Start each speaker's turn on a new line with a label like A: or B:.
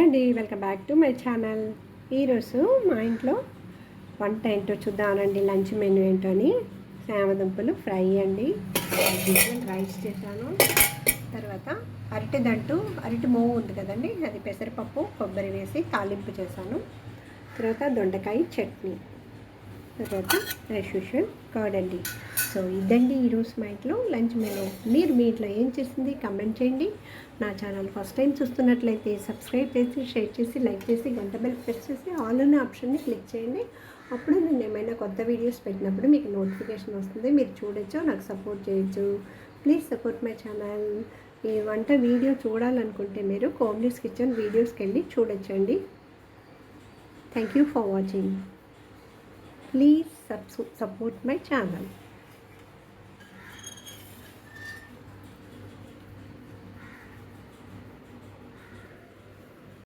A: అండి, welcome back to my channel. ఈరోజు మా ఇంట్లో వంట ఏంటో చూద్దామండి. లంచ్ మెనూ ఏంటో అని సామదుంపలు ఫ్రై అండి. రైస్ చేశాను. తర్వాత అరటి మూవ్ ఉంది కదండి, అది పెసరపప్పు కొబ్బరి వేసి తాలింపు చేశాను. తర్వాత దొండకాయ చట్నీ, తర్వాత యాజ్ యూజువల్ కర్డ్ అండి. సో ఇదండి ఈరోజు మా ఇంట్లో లంచ్ మెనూ. మీరు మీ ఇంట్లో ఏం చేసింది కమెంట్ చేయండి. నా ఛానల్ ఫస్ట్ టైం చూస్తున్నట్లయితే సబ్స్క్రైబ్ చేసి, షేర్ చేసి, లైక్ చేసి, గంట బెల్ ప్రెస్ చేసి ఆల్ అనే ఆప్షన్ని క్లిక్ చేయండి. అప్పుడు నేను ఏమైనా కొత్త వీడియోస్ పెట్టినప్పుడు మీకు నోటిఫికేషన్ వస్తుంది, మీరు చూడొచ్చు, నాకు సపోర్ట్ చేయొచ్చు. Please support my channel. ఈ వంట వీడియో చూడాలనుకుంటే మీరు కోమ్లీస్ కిచెన్ వీడియోస్కి వెళ్ళి చూడొచ్చండి. Thank you for watching. Please support my channel.